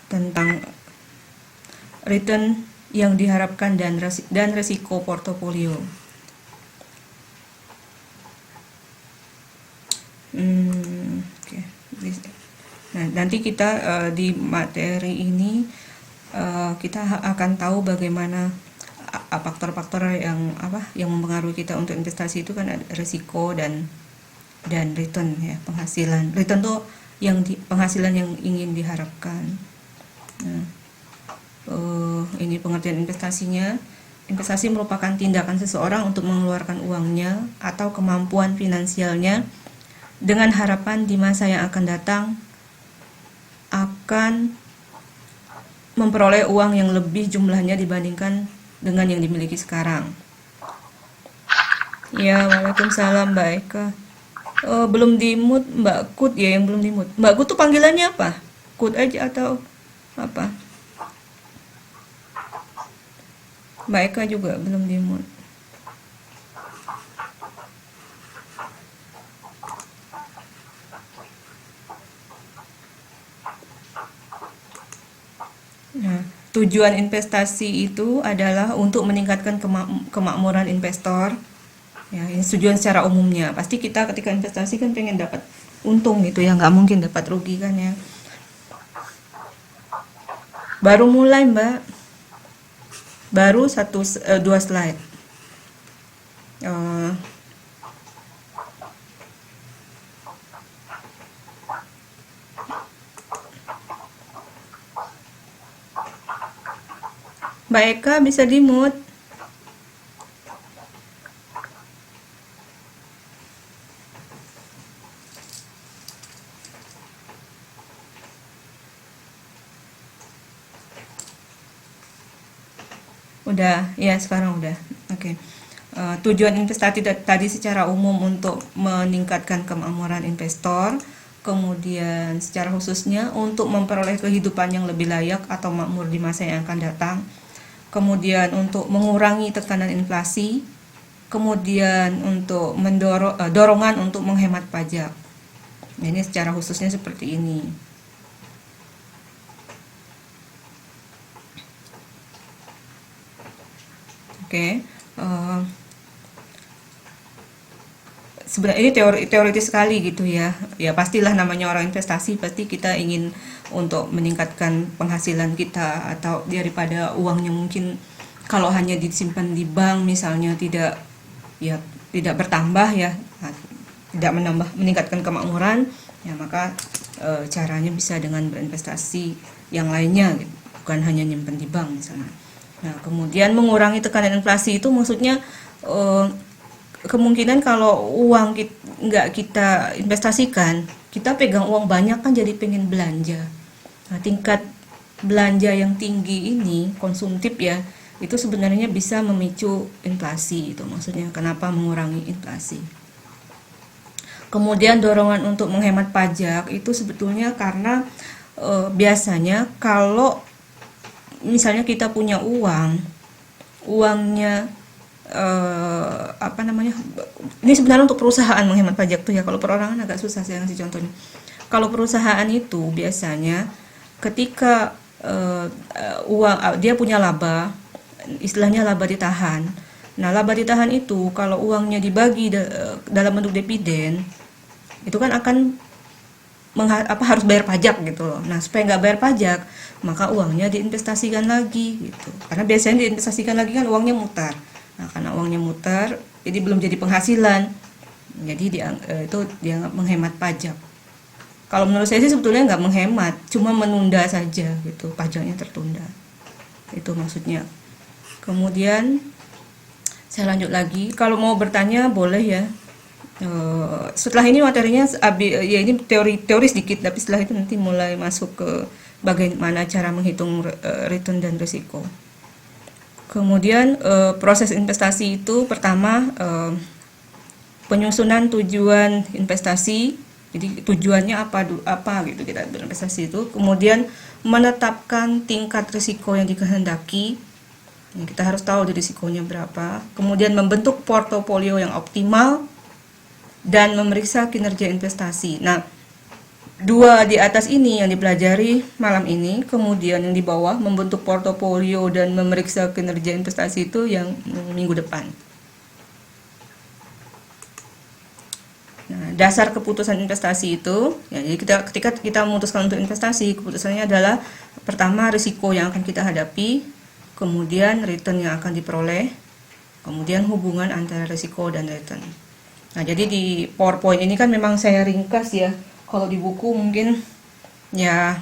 tentang return yang diharapkan dan resiko portofolio. Okay. Nah, nanti kita di materi ini kita akan tahu bagaimana faktor-faktor yang mempengaruhi kita untuk investasi. Itu kan ada resiko dan return ya, penghasilan. Return tuh penghasilan yang ingin diharapkan. Nah, ini pengertian investasinya. Investasi merupakan tindakan seseorang untuk mengeluarkan uangnya atau kemampuan finansialnya dengan harapan di masa yang akan datang akan memperoleh uang yang lebih jumlahnya dibandingkan dengan yang dimiliki sekarang. Ya, waalaikumsalam Mbak Eka. Belum dimut Mbak Kut ya, yang belum dimut. Mbak Kut tuh panggilannya apa? Kut aja atau apa? Mbak Eka juga belum dimut. Nah, tujuan investasi itu adalah untuk meningkatkan kemakmuran investor. Ya, ini tujuan secara umumnya. Pasti kita ketika investasi kan pengen dapat untung gitu ya, nggak mungkin dapat rugi kan ya. Baru mulai Mbak, baru 2 slide. Mbak Eka bisa di-mute. Udah, ya sekarang udah. Oke. Tujuan investasi tadi secara umum untuk meningkatkan kemakmuran investor, kemudian secara khususnya untuk memperoleh kehidupan yang lebih layak atau makmur di masa yang akan datang, kemudian untuk mengurangi tekanan inflasi, kemudian untuk dorongan untuk menghemat pajak. Nah, ini secara khususnya seperti ini. Oke. Sebenarnya ini teoritis sekali gitu ya. Ya pastilah namanya orang investasi pasti kita ingin untuk meningkatkan penghasilan kita, atau daripada uangnya mungkin kalau hanya disimpan di bank misalnya tidak bertambah ya, tidak meningkatkan kemakmuran ya, maka caranya bisa dengan berinvestasi yang lainnya gitu, bukan hanya nyimpan di bank misalnya. Nah, kemudian mengurangi tekanan inflasi itu maksudnya kemungkinan kalau uang nggak kita investasikan, kita pegang uang banyak kan jadi pengen belanja. Nah, tingkat belanja yang tinggi ini, konsumtif ya, itu sebenarnya bisa memicu inflasi. Itu maksudnya kenapa mengurangi inflasi. Kemudian dorongan untuk menghemat pajak itu sebetulnya karena biasanya kalau misalnya kita punya uangnya ini sebenarnya untuk perusahaan menghemat pajak tuh ya, kalau perorangan agak susah saya ngasih contohnya. Kalau perusahaan itu biasanya ketika dia punya laba, istilahnya laba ditahan. Nah, laba ditahan itu kalau uangnya dibagi dalam bentuk dividen, itu kan akan harus bayar pajak gitu loh. Nah, supaya nggak bayar pajak, maka uangnya diinvestasikan lagi gitu. Karena biasanya diinvestasikan lagi kan uangnya mutar. Nah, karena uangnya mutar, jadi belum jadi penghasilan. Jadi itu dianggap menghemat pajak. Kalau menurut saya sih sebetulnya nggak menghemat, cuma menunda saja gitu, pajaknya tertunda. Itu maksudnya. Kemudian saya lanjut lagi. Kalau mau bertanya boleh ya. Setelah ini materinya ya ini teori sedikit, tapi setelah itu nanti mulai masuk ke bagaimana cara menghitung return dan risiko. Kemudian proses investasi itu pertama penyusunan tujuan investasi. Jadi tujuannya apa gitu kita berinvestasi itu. Kemudian menetapkan tingkat risiko yang dikehendaki. Kita harus tahu risikonya berapa. Kemudian membentuk portofolio yang optimal dan memeriksa kinerja investasi. Nah, Dua di atas ini yang dipelajari malam ini, kemudian yang di bawah membentuk portofolio dan memeriksa kinerja investasi itu yang minggu depan. Nah, dasar keputusan investasi itu, ya, jadi ketika kita memutuskan untuk investasi, keputusannya adalah pertama risiko yang akan kita hadapi, kemudian return yang akan diperoleh, kemudian hubungan antara risiko dan return. Nah, jadi di PowerPoint ini kan memang saya ringkas ya. Kalau di buku mungkin ya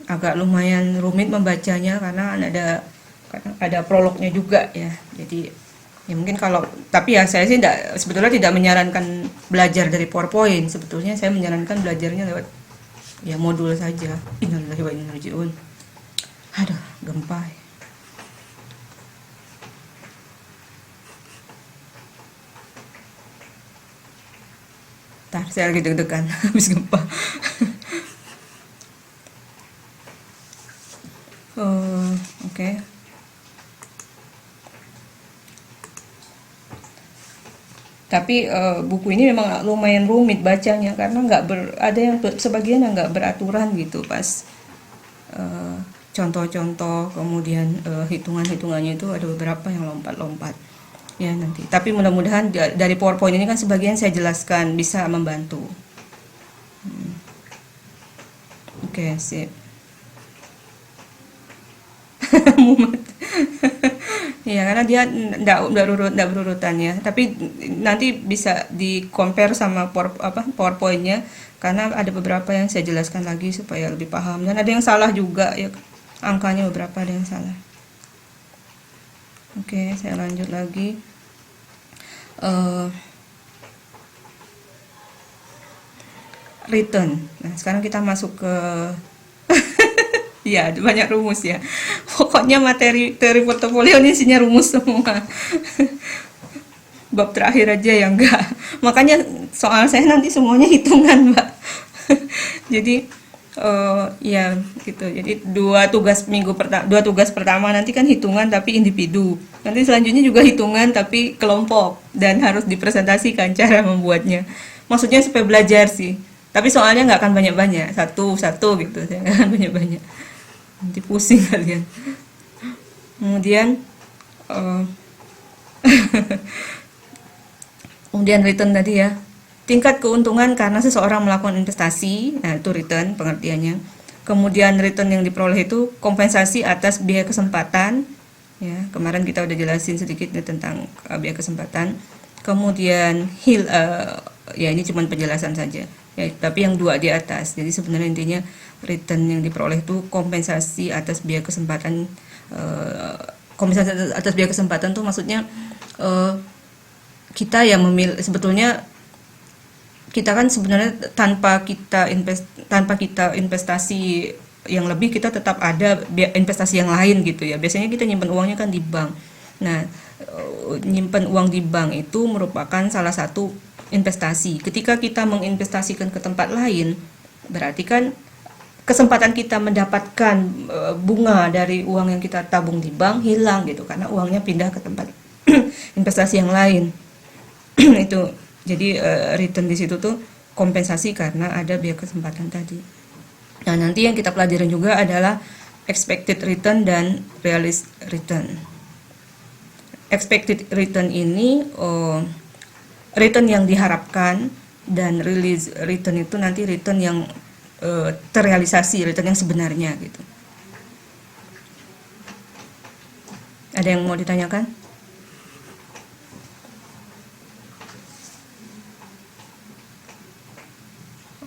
agak lumayan rumit membacanya karena ada prolognya juga ya. Jadi ya mungkin kalau, tapi ya saya sih sebetulnya tidak menyarankan belajar dari PowerPoint. Sebetulnya saya menyarankan belajarnya lewat ya modul saja. Innalillahi wa inna ilaihi raji'un. Aduh, gempa. Ntar saya lagi deg-degan habis gempa. Oke. Tapi buku ini memang lumayan rumit bacanya karena ada yang sebagian yang nggak beraturan gitu pas contoh-contoh, kemudian hitungan-hitungannya itu ada beberapa yang lompat-lompat ya nanti. Tapi mudah-mudahan dari PowerPoint ini kan sebagian saya jelaskan bisa membantu. Oke, sip. Mumet. Ya, karena dia enggak berurutan ya. Tapi nanti bisa di compare sama PowerPoint-nya karena ada beberapa yang saya jelaskan lagi supaya lebih paham dan ada yang salah juga ya. Angkanya beberapa ada yang salah. Oke, saya lanjut lagi. Return. Nah, sekarang kita masuk ke ya, banyak rumus ya. Pokoknya materi teori portofolio ini isinya rumus semua. Bab terakhir aja yang enggak. Makanya soal saya nanti semuanya hitungan, Mbak. Jadi ya gitu. Jadi dua tugas pertama nanti kan hitungan tapi individu. Nanti selanjutnya juga hitungan tapi kelompok dan harus dipresentasikan cara membuatnya. Maksudnya supaya belajar sih. Tapi soalnya nggak akan banyak-banyak, satu gitu. Saya nggak akan banyak-banyak. Nanti pusing kalian. Kemudian kemudian return tadi ya, tingkat keuntungan karena seseorang melakukan investasi. Nah, itu return pengertiannya. Kemudian return yang diperoleh itu kompensasi atas biaya kesempatan ya, kemarin kita udah jelasin sedikit nih tentang biaya kesempatan. Kemudian ya ini cuma penjelasan saja ya, tapi yang dua di atas. Jadi sebenarnya intinya return yang diperoleh itu kompensasi atas biaya kesempatan. Kompensasi atas biaya kesempatan tuh maksudnya kita yang sebetulnya kita kan sebenarnya tanpa kita investasi yang lebih, kita tetap ada investasi yang lain gitu ya. Biasanya kita nyimpen uangnya kan di bank. Nah, nyimpen uang di bank itu merupakan salah satu investasi. Ketika kita menginvestasikan ke tempat lain, berarti kan kesempatan kita mendapatkan bunga dari uang yang kita tabung di bank hilang gitu karena uangnya pindah ke tempat investasi yang lain. Itu jadi return di situ tuh kompensasi karena ada biaya kesempatan tadi. Nah, nanti yang kita pelajarin juga adalah expected return dan realized return. Expected return ini return yang diharapkan, dan realized return itu nanti return yang terrealisasi, return yang sebenarnya gitu. Ada yang mau ditanyakan?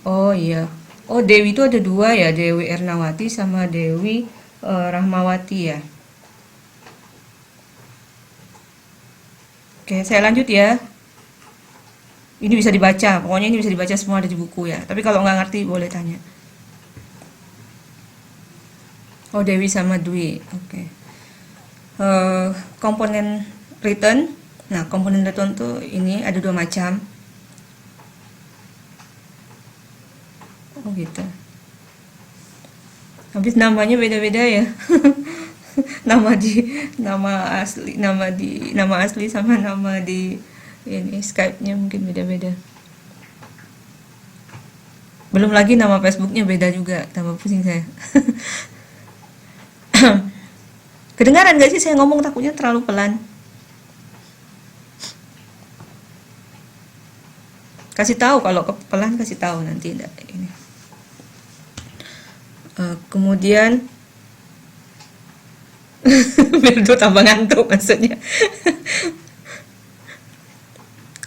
Oh iya. Oh, Dewi itu ada dua ya, Dewi Ernawati sama Dewi Rahmawati ya. Oke, saya lanjut ya. Ini bisa dibaca, pokoknya ini bisa dibaca semua, ada di buku ya. Tapi kalau nggak ngerti boleh tanya. Oh, Dewi sama Dwi, oke. Komponen return. Nah, komponen return tuh ini ada dua macam. Oh gitu. Habis namanya beda-beda ya. Nama asli sama nama di ini Skype-nya mungkin beda-beda. Belum lagi nama Facebooknya beda juga, tambah pusing saya. Kedengaran gak sih saya ngomong, takutnya terlalu pelan? Kasih tahu kalau pelan, kasih tahu nanti enggak ini. Kemudian biar tuh tambah ngantuk maksudnya.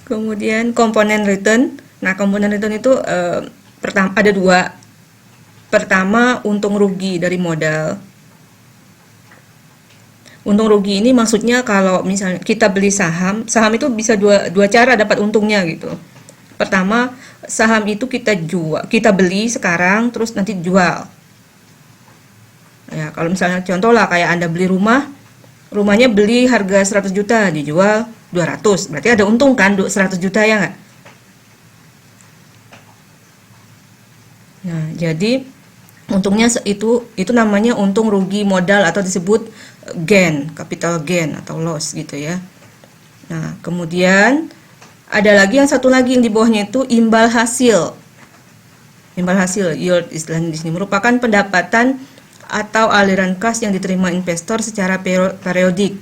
Kemudian komponen return. Nah, komponen return itu pertama ada dua. Pertama, untung rugi dari modal. Untung rugi ini maksudnya kalau misalnya kita beli saham, saham itu bisa dua cara dapat untungnya gitu. Pertama, saham itu kita beli sekarang terus nanti jual. Ya, kalau misalnya contoh lah kayak Anda beli rumahnya beli harga 100 juta, dijual 200, berarti ada untung kan 100 juta ya nggak? Nah, jadi untungnya itu namanya untung rugi modal atau disebut gain, capital gain atau loss gitu ya. Nah, kemudian ada lagi satu lagi yang di bawahnya itu imbal hasil. Imbal hasil, yield istilahnya di sini merupakan pendapatan atau aliran kas yang diterima investor secara periodik.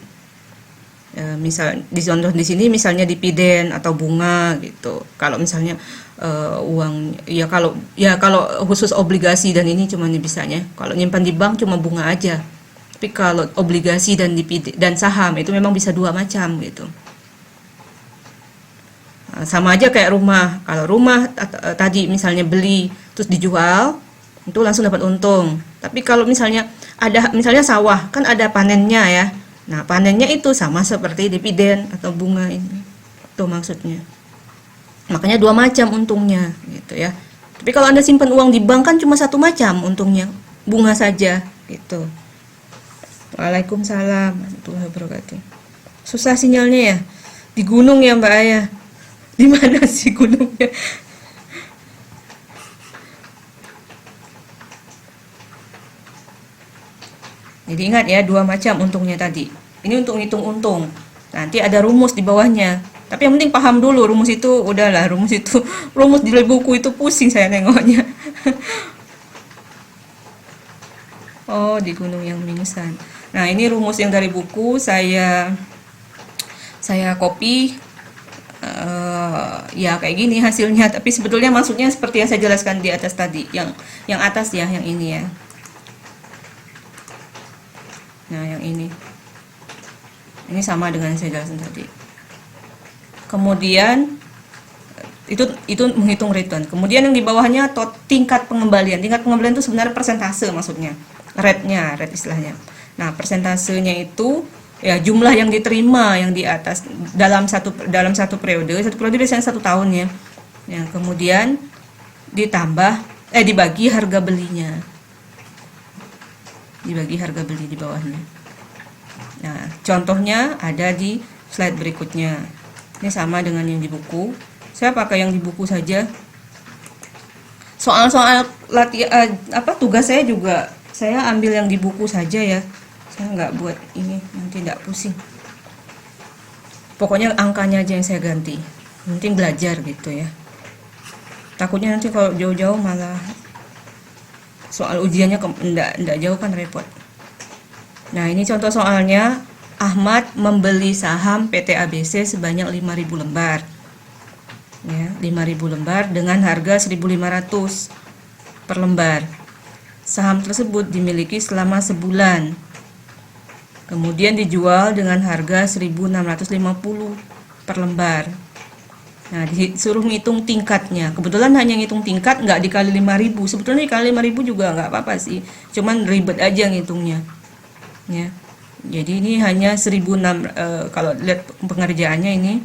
Misal contoh di sini misalnya dividen atau bunga gitu. Kalau misalnya uang kalau khusus obligasi dan ini cuma bisanya. Kalau nyimpan di bank cuma bunga aja. Tapi kalau obligasi dan dividen dan saham itu memang bisa dua macam gitu. Sama aja kayak rumah. Kalau rumah tadi misalnya beli terus dijual, itu langsung dapat untung. Tapi kalau misalnya misalnya sawah, kan ada panennya ya. Nah, panennya itu sama seperti dividen atau bunga ini. Itu maksudnya. Makanya dua macam untungnya gitu ya. Tapi kalau Anda simpan uang di bank kan cuma satu macam untungnya, bunga saja gitu. Waalaikumsalam warahmatullahi wabarakatuh. Susah sinyalnya ya. Di gunung ya Mbak Ayah. Di mana sih gunungnya? Jadi ingat ya, dua macam untungnya tadi. Ini untuk ngitung untung. Nanti ada rumus di bawahnya. Tapi yang penting paham dulu rumus itu, udahlah rumus di buku itu pusing saya nengoknya. Oh, di gunung yang mingsan. Nah, ini rumus yang dari buku saya copy. Ya kayak gini hasilnya, tapi sebetulnya maksudnya seperti yang saya jelaskan di atas tadi, yang atas ya, yang ini ya. Nah, yang ini sama dengan yang saya jelaskan tadi. Kemudian itu menghitung return. Kemudian yang di bawahnya tingkat pengembalian. Tingkat pengembalian itu sebenarnya persentase maksudnya, rate istilahnya. Nah, persentasenya itu ya jumlah yang diterima yang di atas dalam satu periode biasanya 1 tahun ya. Yang kemudian dibagi harga belinya. Dibagi harga beli di bawahnya. Nah, contohnya ada di slide berikutnya. Ini sama dengan yang di buku. Saya pakai yang di buku saja. Soal-soal latihan tugas saya juga saya ambil yang di buku saja ya. Saya nggak buat ini, nanti nggak pusing. Pokoknya angkanya aja yang saya ganti. Penting belajar gitu ya. Takutnya nanti kalau jauh-jauh malah soal ujiannya enggak jauh kan repot. Nah, ini contoh soalnya. Ahmad membeli saham PT ABC sebanyak 5.000 lembar. Ya, 5.000 lembar dengan harga 1.500 per lembar. Saham tersebut dimiliki selama sebulan. Kemudian dijual dengan harga 1.650 per lembar. Nah, disuruh ngitung tingkatnya. Kebetulan hanya ngitung tingkat, nggak dikali 5.000. Sebetulnya dikali 5.000 juga nggak apa-apa sih. Cuman ribet aja ngitungnya. Ya. Jadi ini hanya 1.600. Kalau lihat pengerjaannya ini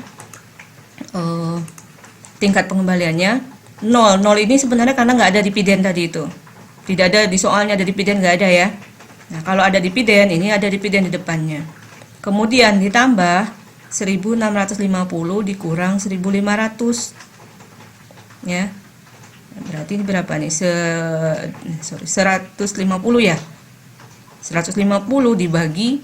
tingkat pengembaliannya 0. 0 ini sebenarnya karena nggak ada dividen tadi itu. Tidak ada di soalnya, ada dividen nggak ada ya. Nah, kalau ada dividen, ini ada dividen di depannya. Kemudian ditambah 1.650 dikurang 1.500. Ya. Berarti ini berapa nih? 150 ya. 150 dibagi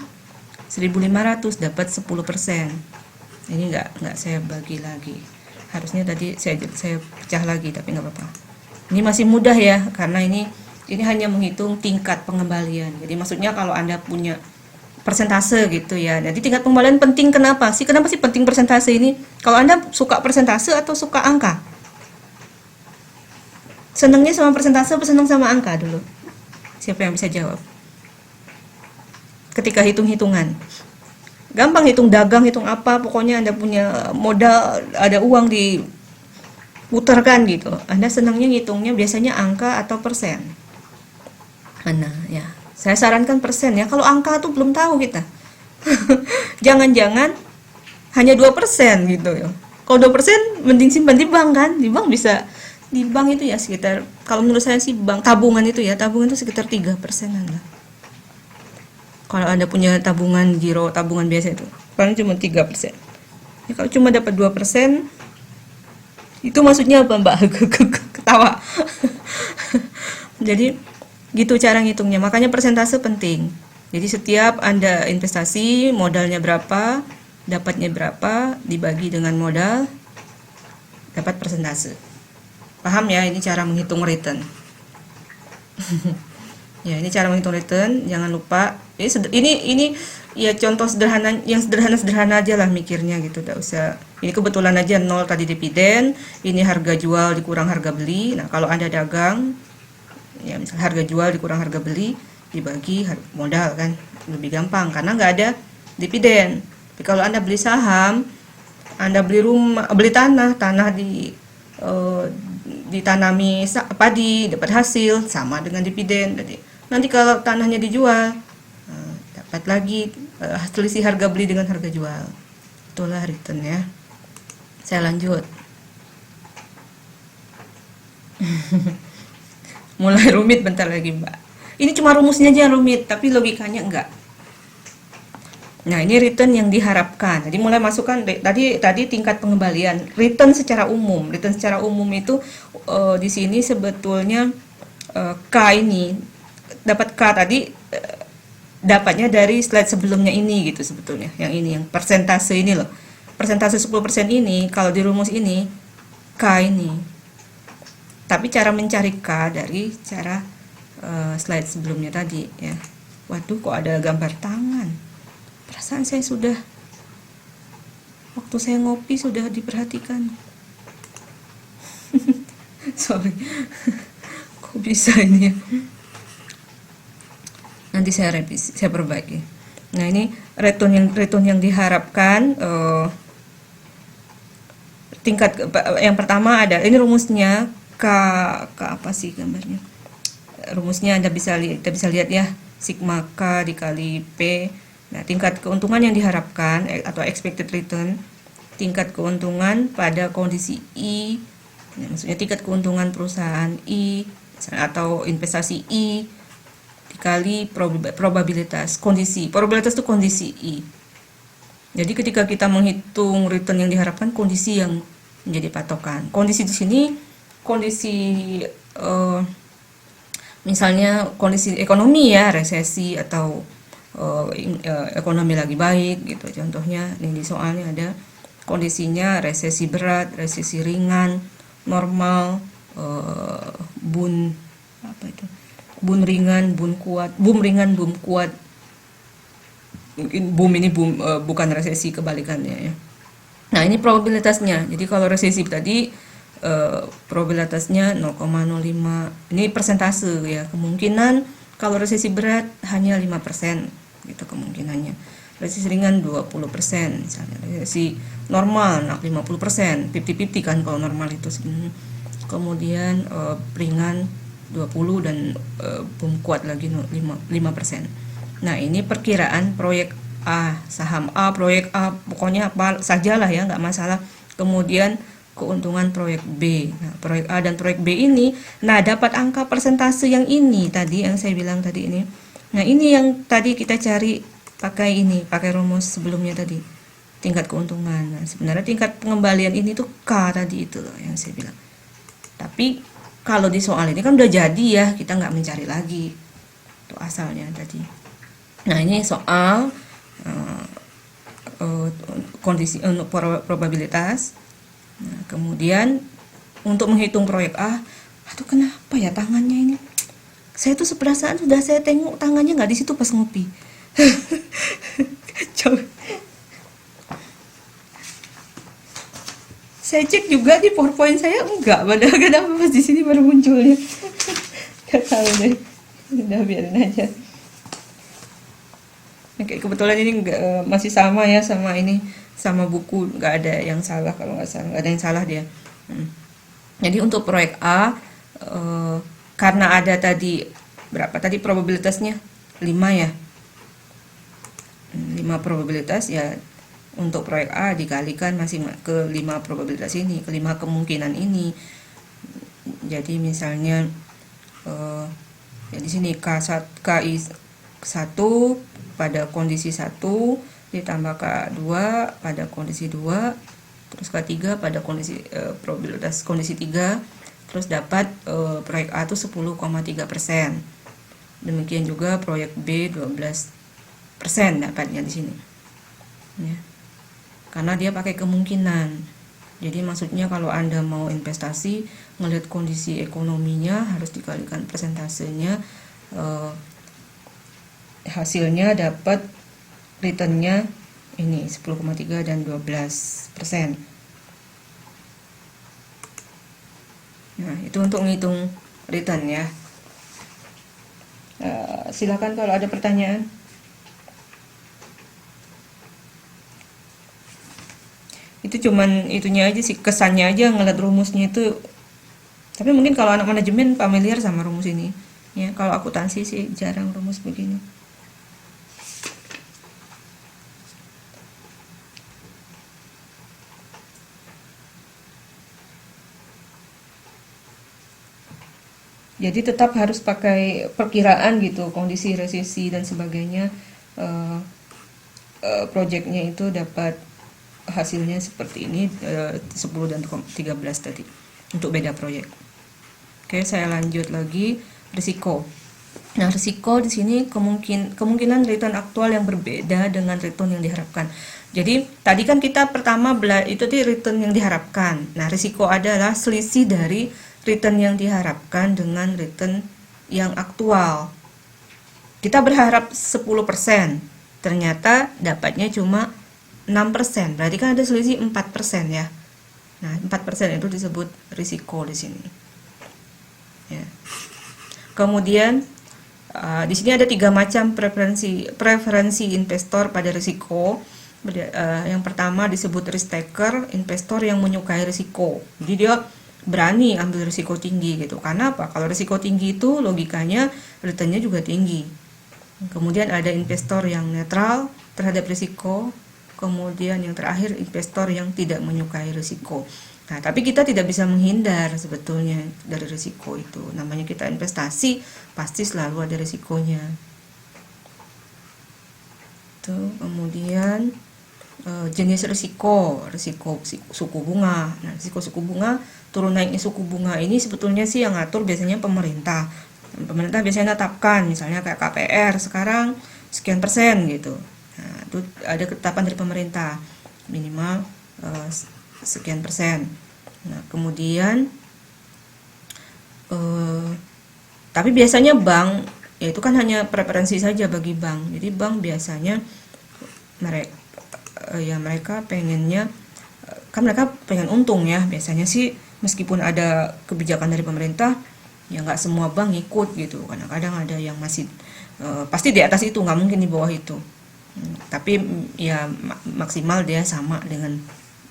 1.500 dapat 10%. Ini enggak saya bagi lagi. Harusnya tadi saya pecah lagi, tapi nggak apa-apa. Ini masih mudah ya, karena ini hanya menghitung tingkat pengembalian. Jadi maksudnya kalau Anda punya persentase gitu ya. Jadi tingkat pengembalian penting kenapa sih? Kenapa sih penting persentase ini? Kalau Anda suka persentase atau suka angka? Senangnya sama persentase atau senang sama angka dulu? Siapa yang bisa jawab? Ketika hitung-hitungan. Gampang hitung dagang, hitung apa, pokoknya Anda punya modal, ada uang diputarkan gitu. Anda senangnya ngitungnya biasanya angka atau persen? Mana ya? Saya sarankan persen ya. Kalau angka tuh belum tahu kita. Jangan-jangan hanya 2% gitu ya. Kalau 2% mending simpan di bank kan? Di bank bisa, di bank itu ya sekitar, kalau menurut saya sih bank tabungan itu ya, tabungan itu sekitar 3%-an lah. Kalau Anda punya tabungan giro, tabungan biasa itu, paling cuma 3%. Ya, kalau cuma dapat 2%, itu maksudnya apa, Mbak? Ketawa. Jadi, gitu cara ngitungnya. Makanya persentase penting. Jadi, setiap Anda investasi, modalnya berapa, dapatnya berapa, dibagi dengan modal, dapat persentase. Paham ya? Ini cara menghitung return. Ya, ini cara menghitung return, jangan lupa. Ini ya contoh sederhana, yang sederhana aja lah mikirnya gitu, enggak usah. Ini kebetulan aja 0 tadi dividen, ini harga jual dikurang harga beli. Nah, kalau Anda dagang, ya misal harga jual dikurang harga beli, dibagi modal kan, lebih gampang karena nggak ada dividen. Tapi kalau Anda beli saham, Anda beli rumah, beli tanah ditanami padi, dapat hasil sama dengan dividen. Jadi nanti kalau tanahnya dijual, dapat lagi selisih harga beli dengan harga jual. Itulah return ya. Saya lanjut. Mulai rumit bentar lagi, Mbak. Ini cuma rumusnya aja yang rumit, tapi logikanya enggak. Nah, ini return yang diharapkan. Jadi mulai masukkan tadi tingkat pengembalian, return secara umum. Return secara umum itu di sini sebetulnya K ini dapat K tadi dapatnya dari slide sebelumnya ini gitu sebetulnya. Yang ini yang persentase ini loh. Persentase 10% ini kalau di rumus ini K ini. Tapi cara mencari K dari cara slide sebelumnya tadi ya. Waduh, kok ada gambar tangan. Perasaan saya sudah, waktu saya ngopi sudah diperhatikan. Sorry. Kok bisa ini ya? Nanti saya revisi, saya perbaiki. Nah, ini return yang diharapkan, tingkat yang pertama ada, ini rumusnya K apa sih gambarnya? Rumusnya kita bisa lihat ya, sigma K dikali P. Nah, tingkat keuntungan yang diharapkan atau expected return, tingkat keuntungan pada kondisi I, ya, maksudnya tingkat keuntungan perusahaan I atau investasi I dikali probabilitas kondisi. Probabilitas itu kondisi I. Jadi ketika kita menghitung return yang diharapkan, kondisi yang menjadi patokan. Kondisi di sini kondisi misalnya kondisi ekonomi ya, resesi atau ekonomi lagi baik gitu. Contohnya ini di soalnya ada kondisinya resesi berat, resesi ringan, normal, boom ringan, boom kuat, boom ringan, boom kuat. Mungkin boom ini bukan resesi, kebalikannya ya. Nah, ini probabilitasnya. Jadi kalau resesi tadi probabilitasnya 0,05. Ini persentase ya. Kemungkinan kalau resesi berat hanya 5%. Gitu kemungkinannya. Resesi ringan 20% misalnya. Resesi normal 50%, 50-50 kan kalau normal itu sebenarnya. Kemudian ringan 20 dan boom kuat lagi 5%. Nah, ini perkiraan proyek A, saham A, proyek A, pokoknya apa sajalah ya, nggak masalah. Kemudian keuntungan proyek B. Nah, proyek A dan proyek B ini, nah dapat angka persentase yang ini tadi yang saya bilang tadi ini. Nah, ini yang tadi kita cari pakai rumus sebelumnya tadi, tingkat keuntungan. Nah, sebenarnya tingkat pengembalian ini tuh K tadi itu loh yang saya bilang. Tapi kalau di soal ini kan udah jadi ya, kita nggak mencari lagi itu asalnya tadi. Nah, ini soal kondisi probabilitas. Nah, kemudian untuk menghitung proyek A, Aduh, kenapa ya tangannya ini? Saya tuh seperasaan sudah saya tengok tangannya nggak di situ pas ngopi. Kacau. Saya cek juga di PowerPoint saya enggak, padahal kenapa pas di sini baru munculnya. Gak tahu deh. Udah biarin aja. Oke, kebetulan ini enggak, masih sama ya sama ini, sama buku, nggak ada yang salah kalau nggak salah, nggak ada yang salah dia. Jadi untuk proyek A, karena ada tadi berapa tadi probabilitasnya 5 ya, 5 probabilitas ya, untuk proyek A dikalikan masih ke 5 probabilitas ini, ke 5 kemungkinan ini. Jadi misalnya ya di sini KI 1 pada kondisi 1 ditambah K2 pada kondisi 2, terus K3 pada kondisi probabilitas kondisi 3, terus dapat proyek A itu 10,3%. Demikian juga proyek B 12% dapatnya di sini. Ya. Karena dia pakai kemungkinan. Jadi maksudnya kalau Anda mau investasi, ngelihat kondisi ekonominya harus dikalikan persentasenya, hasilnya dapat returnnya ini 10,3 dan 12%. Nah, itu untuk ngitung return ya. Silakan kalau ada pertanyaan. Itu cuman itunya aja sih, kesannya aja ngeliat rumusnya itu. Tapi mungkin kalau anak manajemen familiar sama rumus ini ya. Kalau akuntansi sih jarang rumus begini. Jadi tetap harus pakai perkiraan gitu, kondisi resesi dan sebagainya. Proyeknya itu dapat hasilnya seperti ini, 10 dan 13 tadi untuk beda proyek. Oke, saya lanjut lagi risiko. Nah, risiko di sini kemungkinan return aktual yang berbeda dengan return yang diharapkan. Jadi tadi kan kita pertama itu di return yang diharapkan. Nah, risiko adalah selisih dari return yang diharapkan dengan return yang aktual. Kita berharap 10%, ternyata dapatnya cuma 6%, berarti kan ada selisih 4% ya. Nah, 4% itu disebut risiko di sini. Ya. Kemudian di sini ada 3 macam preferensi investor pada risiko. Yang pertama disebut risk taker, investor yang menyukai risiko. Jadi dia berani ambil risiko tinggi gitu. Karena apa? Kalau risiko tinggi itu logikanya returnnya juga tinggi. Kemudian ada investor yang netral terhadap risiko. Kemudian yang terakhir investor yang tidak menyukai risiko. Nah, tapi kita tidak bisa menghindar sebetulnya dari risiko itu. Namanya kita investasi, pasti selalu ada risikonya. Tuh, kemudian jenis risiko suku bunga. Nah, risiko suku bunga, turun naiknya suku bunga ini sebetulnya sih yang ngatur biasanya pemerintah. Pemerintah biasanya tetapkan, misalnya kayak KPR sekarang sekian persen gitu. Nah, itu ada ketetapan dari pemerintah minimal sekian persen. Nah, kemudian tapi biasanya bank ya itu kan hanya preferensi saja bagi bank. Jadi bank biasanya mereka pengennya kan mereka pengen untung ya. Biasanya sih meskipun ada kebijakan dari pemerintah ya nggak semua bank ikut gitu. Kadang-kadang ada yang masih pasti di atas itu, nggak mungkin di bawah itu. Tapi ya maksimal dia sama dengan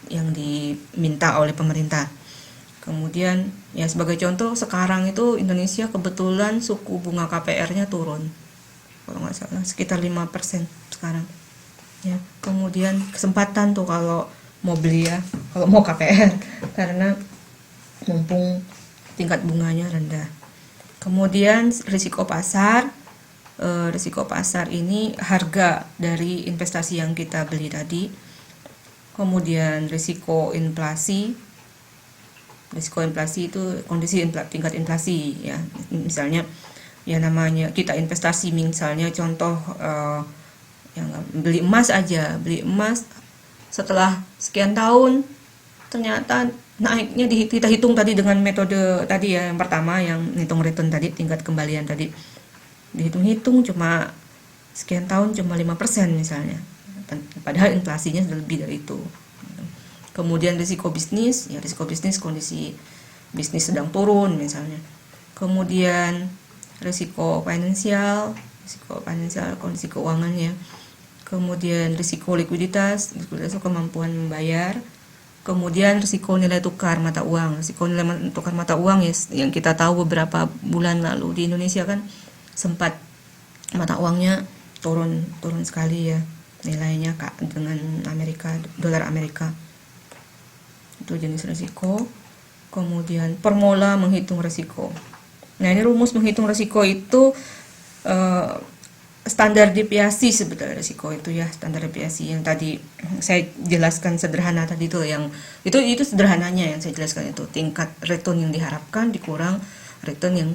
yang diminta oleh pemerintah. Kemudian ya sebagai contoh sekarang itu Indonesia kebetulan suku bunga KPR-nya turun, kalau nggak salah sekitar 5% sekarang ya. Kemudian kesempatan tuh kalau mau beli ya, kalau mau KPR, karena mumpung tingkat bunganya rendah. Kemudian risiko pasar. Risiko pasar ini harga dari investasi yang kita beli tadi. Kemudian risiko inflasi itu kondisi tingkat inflasi ya. Misalnya ya namanya kita investasi, misalnya contoh yang beli emas aja, beli emas setelah sekian tahun ternyata naiknya kita hitung tadi dengan metode tadi ya, yang pertama yang hitung return tadi, tingkat kembalian tadi, dihitung-hitung cuma sekian tahun cuma 5% misalnya, padahal inflasinya sudah lebih dari itu. Kemudian risiko bisnis, ya risiko bisnis kondisi bisnis sedang turun misalnya. Kemudian risiko finansial kondisi keuangannya. Kemudian risiko likuiditas kemampuan membayar. Kemudian risiko nilai tukar mata uang. Risiko nilai tukar mata uang ya, yang kita tahu beberapa bulan lalu di Indonesia kan sempat mata uangnya turun sekali ya nilainya dengan dolar Amerika. Itu jenis risiko. Kemudian formula menghitung risiko. Nah, ini rumus menghitung risiko itu standar deviasi sebetulnya risiko itu ya, standar deviasi yang tadi saya jelaskan sederhana tadi itu, yang itu sederhananya yang saya jelaskan itu, tingkat return yang diharapkan dikurang return yang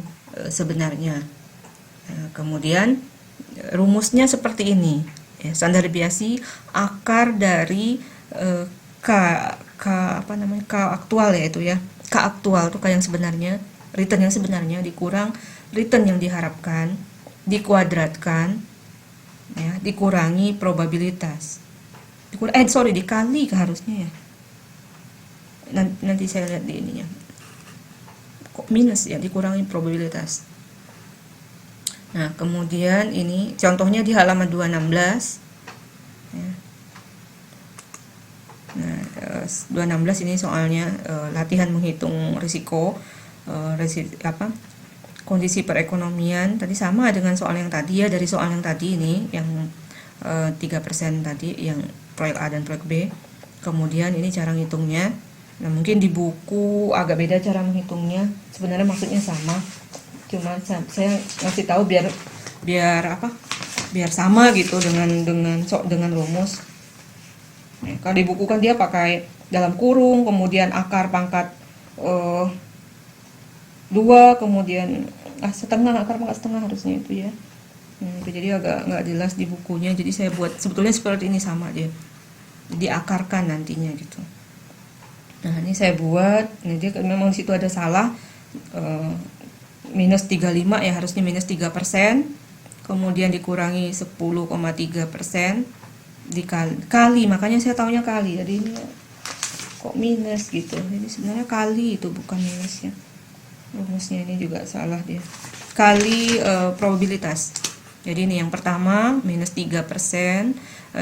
sebenarnya. Kemudian rumusnya seperti ini ya, standar deviasi akar dari k aktual ya itu ya, k aktual itu k yang sebenarnya, return yang sebenarnya dikurang return yang diharapkan dikuadratkan ya, dikurangi probabilitas, dikali harusnya ya, nanti saya lihat di ininya kok minus ya, dikurangi probabilitas. Nah, kemudian ini contohnya di halaman 216 ya. Nah, 216 ini soalnya latihan menghitung risiko kondisi perekonomian. Tadi sama dengan soal yang tadi ya, dari soal yang tadi ini yang 3% tadi yang proyek A dan proyek B. Kemudian ini cara ngitungnya. Nah, mungkin di buku agak beda cara menghitungnya. Sebenarnya maksudnya sama. Cuma saya ngasih tahu biar sama gitu dengan rumus. Nah, kalau di buku kan dia pakai dalam kurung, kemudian akar pangkat 2, kemudian setengah, akar pangkat setengah harusnya itu ya. Jadi agak nggak jelas di bukunya, jadi saya buat sebetulnya seperti ini sama dia, diakarkan nantinya gitu. Nah, ini saya buat, jadi memang situ ada salah, minus 35 ya, harusnya minus 3%, kemudian dikurangi 10,3%, dikali, makanya saya taunya kali, jadi ini kok minus gitu, jadi sebenarnya kali itu bukan minus ya. Rumusnya ini juga salah dia, kali probabilitas. Jadi ini yang pertama minus 3%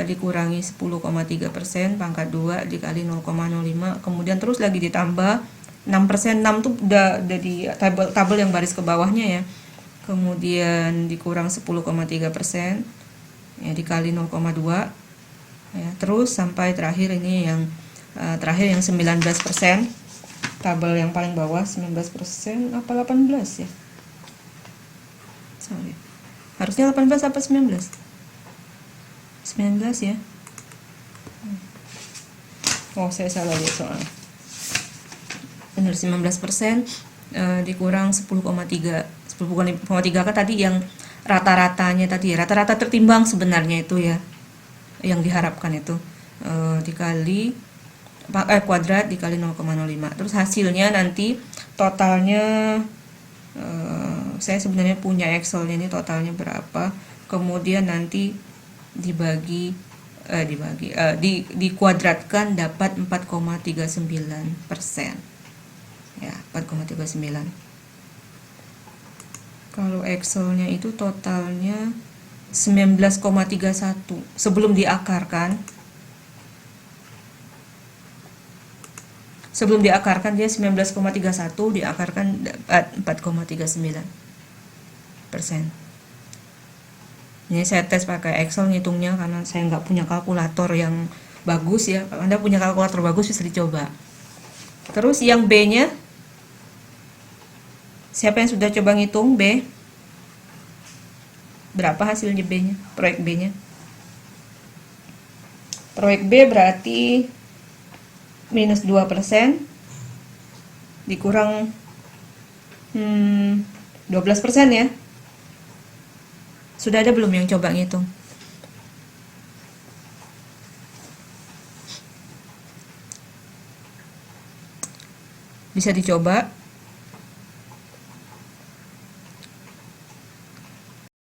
dikurangi 10,3%, pangkat 2 dikali 0,05, kemudian terus lagi ditambah 6%, 6 tuh udah di tabel yang baris ke bawahnya ya, kemudian dikurang 10,3% ya, dikali 0,2 ya, terus sampai terakhir ini yang terakhir yang 19%, tabel yang paling bawah 19% apa 18 ya, sorry, harusnya 18 apa 19 ya. Oh, saya salah lihat soal, benar 19%, dikurang 10,3 kan tadi yang rata-ratanya tadi ya, rata-rata tertimbang sebenarnya itu ya, yang diharapkan itu dikali kuadrat dikali 0,05, terus hasilnya nanti totalnya saya sebenarnya punya Excelnya, ini totalnya berapa, kemudian nanti dikuadratkan dapat 4,39% ya, 4,39. Kalau Excelnya itu totalnya 19,31 sebelum diakarkan. Sebelum diakarkan dia 19,31, diakarkan 4,39%. Ini saya tes pakai Excel ngitungnya karena saya nggak punya kalkulator yang bagus ya. Kalau Anda punya kalkulator bagus bisa dicoba. Terus yang B-nya, siapa yang sudah coba ngitung B? Berapa hasilnya B-nya? Proyek B-nya. Proyek B berarti minus 2% dikurang 12% ya. Sudah ada belum yang coba ngitung? bisa dicoba.